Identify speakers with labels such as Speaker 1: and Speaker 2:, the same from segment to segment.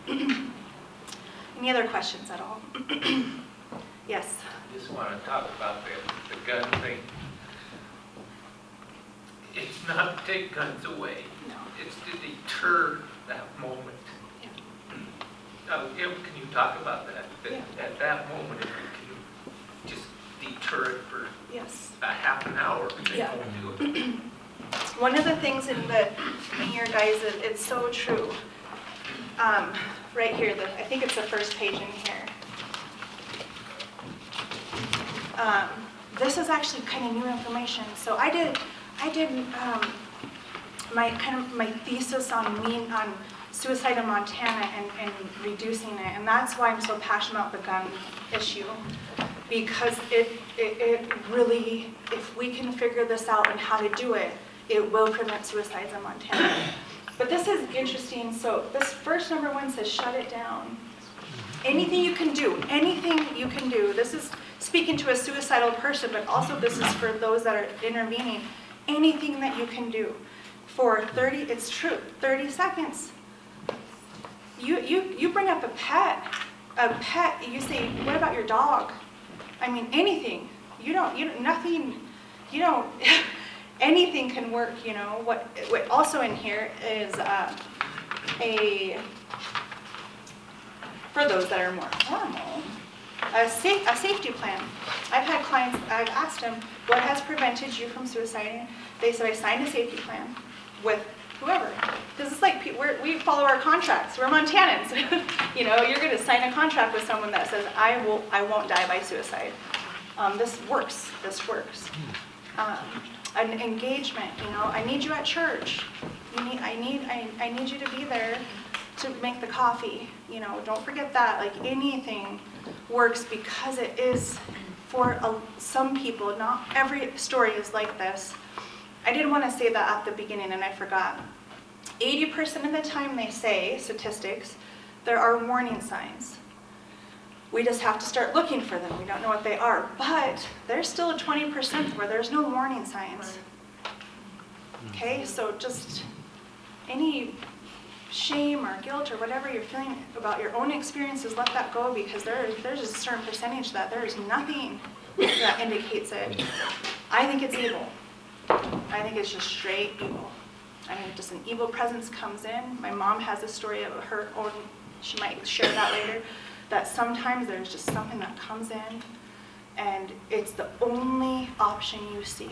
Speaker 1: Any other questions at all? Yes.
Speaker 2: I just want to talk about the gun thing. It's not to take guns away.
Speaker 1: No.
Speaker 2: It's to deter that moment. Can you talk about that?
Speaker 1: Yeah.
Speaker 2: At that moment, if you can just deter it for
Speaker 1: Yes.
Speaker 2: a half an hour, they
Speaker 1: Yeah.
Speaker 2: don't do it.
Speaker 1: One of the things in here, guys, it's so true. Right here, I think it's the first page in here. This is actually kind of new information. So I did my thesis on suicide in Montana and reducing it, and that's why I'm so passionate about the gun issue, because it really, if we can figure this out and how to do it, it will prevent suicides in Montana. But this is interesting. So this first number 1 says shut it down. Anything you can do, anything you can do. This is speaking to a suicidal person, but also this is for those that are intervening. Anything that you can do for 30, it's true, 30 seconds. You bring up a pet, you say, what about your dog? I mean, anything. Anything can work, you know. What also in here is for those that are more formal, a safety plan. I've had clients, I've asked them, what has prevented you from suiciding? They said, I signed a safety plan with whoever. Because it's like, we follow our contracts. We're Montanans. You know, you're going to sign a contract with someone that says, I won't die by suicide. This works. An engagement, you know, I need you at church. I need you to be there to make the coffee. You know, don't forget that. Like, anything works because it is for some people. Not every story is like this. I didn't want to say that at the beginning, and I forgot. 80% of the time they say, statistics, there are warning signs. We just have to start looking for them. We don't know what they are. But there's still a 20% where there's no warning signs. Okay, so just any shame or guilt or whatever you're feeling about your own experiences, let that go, because there's a certain percentage that there is nothing that indicates it. I think it's evil. I think it's just straight evil. I mean, just an evil presence comes in. My mom has a story of her own, she might share that later, that sometimes there's just something that comes in and it's the only option you see.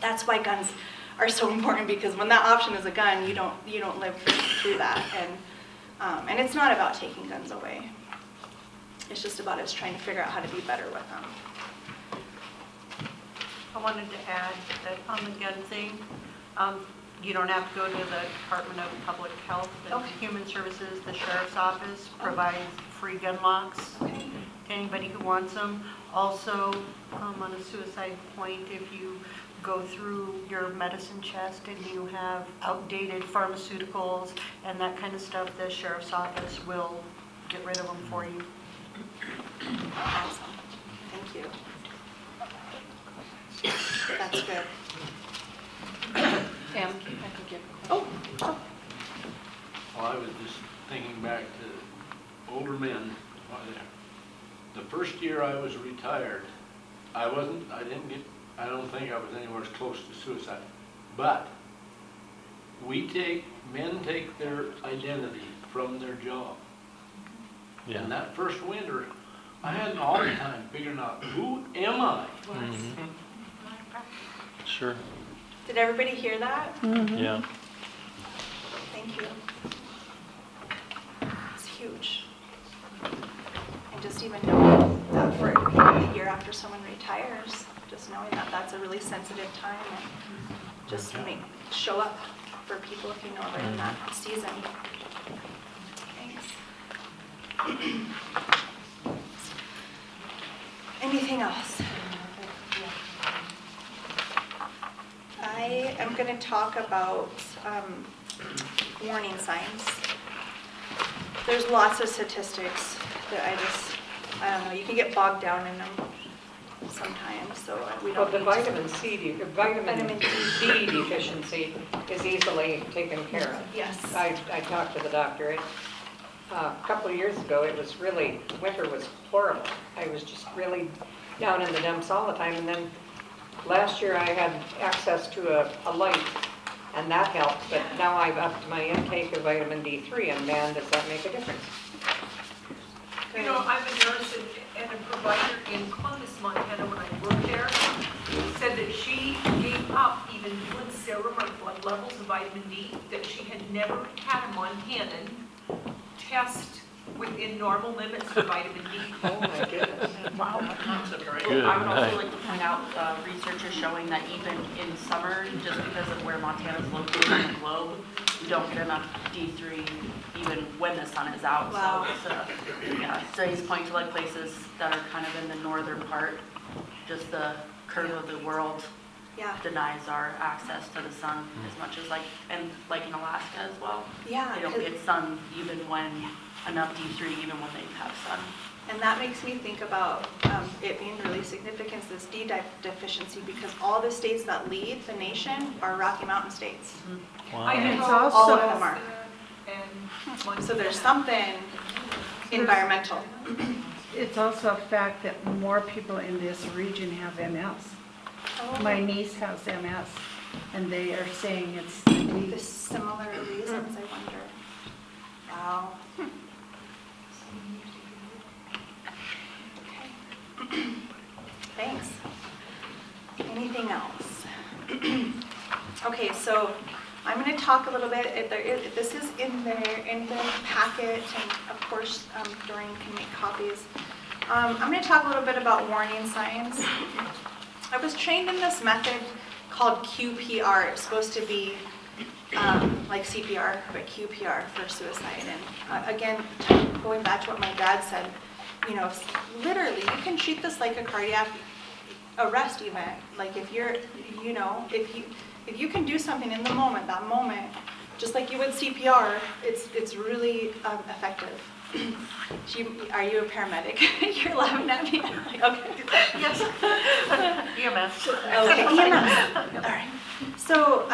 Speaker 1: That's why guns are so important, because when that option is a gun, you don't live through that. And it's not about taking guns away. It's just about us trying to figure out how to be better with them.
Speaker 3: I wanted to add that on the gun thing, you don't have to go to the Department of Public Health. The Human Services, the Sheriff's Office provides free gun locks to anybody who wants them. Also, on a suicide point, if you go through your medicine chest and you have outdated pharmaceuticals and that kind of stuff, the Sheriff's Office will get rid of them for you.
Speaker 1: Awesome. Thank you. That's good.
Speaker 3: Pam, I can give a question.
Speaker 1: Oh.
Speaker 4: Well, I was just thinking back to older men. The first year I was retired, I don't think I was anywhere close to suicide. But men take their identity from their job.
Speaker 5: Yeah.
Speaker 4: And that first winter, I had an hard time figuring out, who am I?
Speaker 5: Mm-hmm. Sure.
Speaker 1: Did everybody hear that?
Speaker 5: Mm-hmm. Yeah.
Speaker 1: Thank you. It's huge. And just even knowing that for the year after someone retires, just knowing that that's a really sensitive time, and just show up for people if you know they're in that season. Thanks. Anything else? I am going to talk about warning signs. There's lots of statistics that I don't know, you can get bogged down in them. sometimes, so we
Speaker 6: Well,
Speaker 1: don't
Speaker 6: the
Speaker 1: need to.
Speaker 6: vitamin D deficiency is easily taken care of.
Speaker 1: Yes.
Speaker 6: I talked to the doctor. A couple of years ago, winter was horrible. I was just really down in the dumps all the time. And then last year I had access to a light, and that helped. But now I've upped my intake of vitamin D3, and man, does that make a difference.
Speaker 7: You know, I'm a nurse and a provider in Columbus, Montana, when I worked there, said that she gave up even doing serum or blood levels of vitamin D, that she had never had a Montanan test within normal limits for vitamin D.
Speaker 6: Oh my goodness.
Speaker 3: Wow.
Speaker 5: Good
Speaker 8: I would
Speaker 5: night.
Speaker 8: also like to point out, research is showing that even in summer, just because of where Montana is located on the globe, we don't get enough D3 even when the sun is out.
Speaker 1: Wow.
Speaker 8: So it's, yeah, studies point to like places that are kind of in the northern part, just the curve of the world
Speaker 1: Yeah,
Speaker 8: denies our access to the sun as much as like in Alaska as well.
Speaker 1: yeah.
Speaker 8: They don't get sun even when enough D3, even when they have sun.
Speaker 1: And that makes me think about it being really significant, this D deficiency, because all the states that lead the nation are Rocky Mountain states.
Speaker 7: I
Speaker 5: Wow.
Speaker 7: know
Speaker 9: It's
Speaker 1: All of
Speaker 9: also-
Speaker 1: them are.
Speaker 7: And
Speaker 1: So there's something environmental.
Speaker 9: It's also a fact that more people in this region have MS. My niece has MS, and they are saying it's the
Speaker 1: The similar reasons, I wonder. Wow. Okay. Thanks. Anything else? Okay, so I'm going to talk a little bit. This is in the packet, and of course, Doreen can make copies. I'm going to talk a little bit about warning signs. I was trained in this method called QPR. It's supposed to be like CPR, but QPR for suicide. And again, going back to what my dad said, you know, literally, you can treat this like a cardiac arrest event. Like if you're, you know, if you can do something in the moment, that moment, just like you would CPR, it's really effective. Are you a paramedic? You're laughing at me. I'm like, okay.
Speaker 3: Yes. EMS.
Speaker 1: Okay, EMS. All right. So,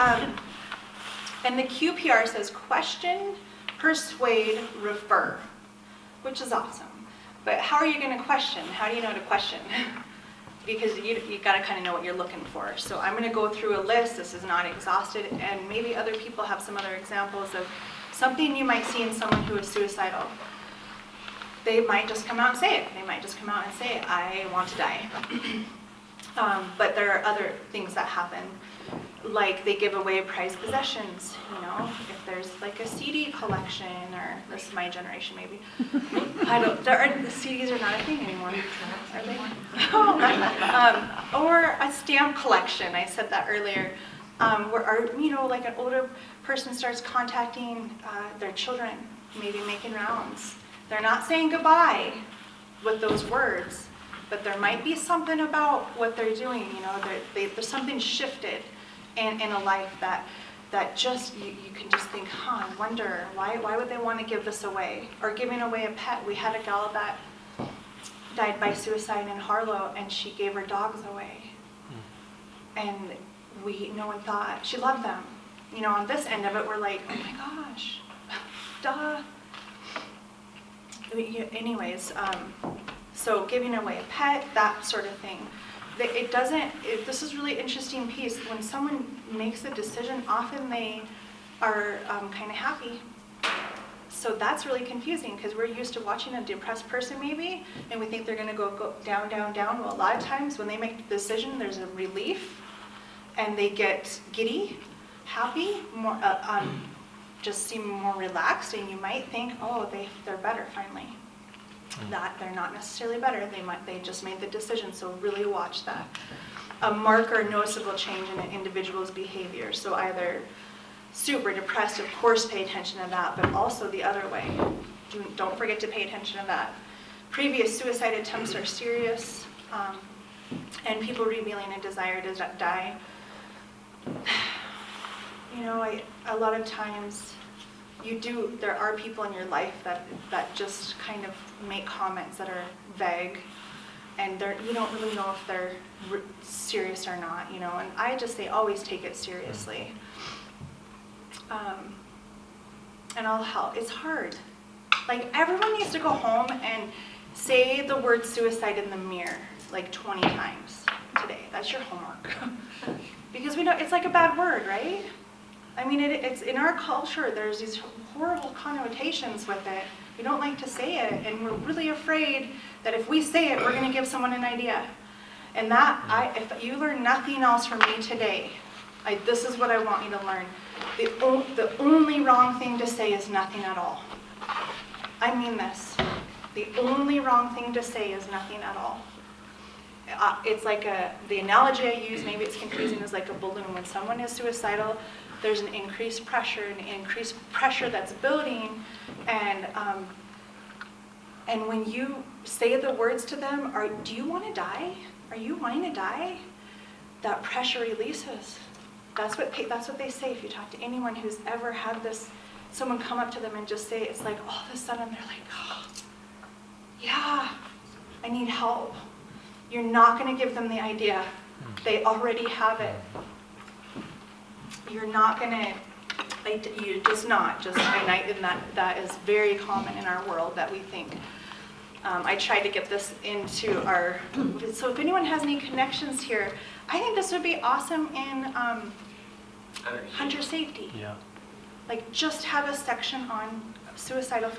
Speaker 1: and the QPR says question, persuade, refer, which is awesome. But how are you going to question? How do you know to question? Because you got to kind of know what you're looking for. So I'm going to go through a list. This is not exhausted, and maybe other people have some other examples of something you might see in someone who is suicidal. They might just come out and say it. They might just come out and say, I want to die. But there are other things that happen, like they give away prized possessions, you know, if there's like a CD collection, or this is my generation maybe. The CDs are not a thing anymore, are they? Or a stamp collection, I said that earlier, like an older person starts contacting their children, maybe making rounds. They're not saying goodbye with those words, but there might be something about what they're doing, you know, there's something shifted in a life that just, you can just think, I wonder, why would they want to give this away? Or giving away a pet. We had a gal that died by suicide in Harlow, and she gave her dogs away. And no one thought, she loved them. You know, on this end of it, we're like, oh my gosh, duh. Anyways, so giving away a pet, that sort of thing. This is really interesting piece. When someone makes a decision, often they are kind of happy. So that's really confusing, because we're used to watching a depressed person maybe, and we think they're going to go down, down, down. Well, a lot of times when they make the decision, there's a relief, and they get giddy, happy, more, just seem more relaxed, and you might think, oh, they're better finally. That they're not necessarily better. They just made the decision. So really watch that. A mark or noticeable change in an individual's behavior. So either super depressed, of course, pay attention to that, but also the other way. Don't forget to pay attention to that. Previous suicide attempts are serious, and people revealing a desire to die. You know, a lot of times there are people in your life that just kind of make comments that are vague, and you don't really know if they're serious or not, you know, and I just say always take it seriously. And I'll help. It's hard. Like, everyone needs to go home and say the word suicide in the mirror like 20 times today. That's your homework. Because we know it's like a bad word, right? I mean, it's in our culture, there's these horrible connotations with it. We don't like to say it, and we're really afraid that if we say it, we're going to give someone an idea. And if you learn nothing else from me today, this is what I want you to learn. The only wrong thing to say is nothing at all. I mean this. The only wrong thing to say is nothing at all. It's like the analogy I use, maybe it's confusing, is like a balloon. When someone is suicidal, there's an increased pressure that's building, and when you say the words to them, do you want to die? Are you wanting to die? That pressure releases. That's what they say. If you talk to anyone who's ever had this, someone come up to them and just say, it's like all of a sudden they're like, oh, yeah, I need help. You're not going to give them the idea. They already have it. You're not going to, you're just not. And that is very common in our world that we think. I tried to get this into so if anyone has any connections here, I think this would be awesome in hunter safety.
Speaker 5: Yeah.
Speaker 1: Like, just have a section on suicidal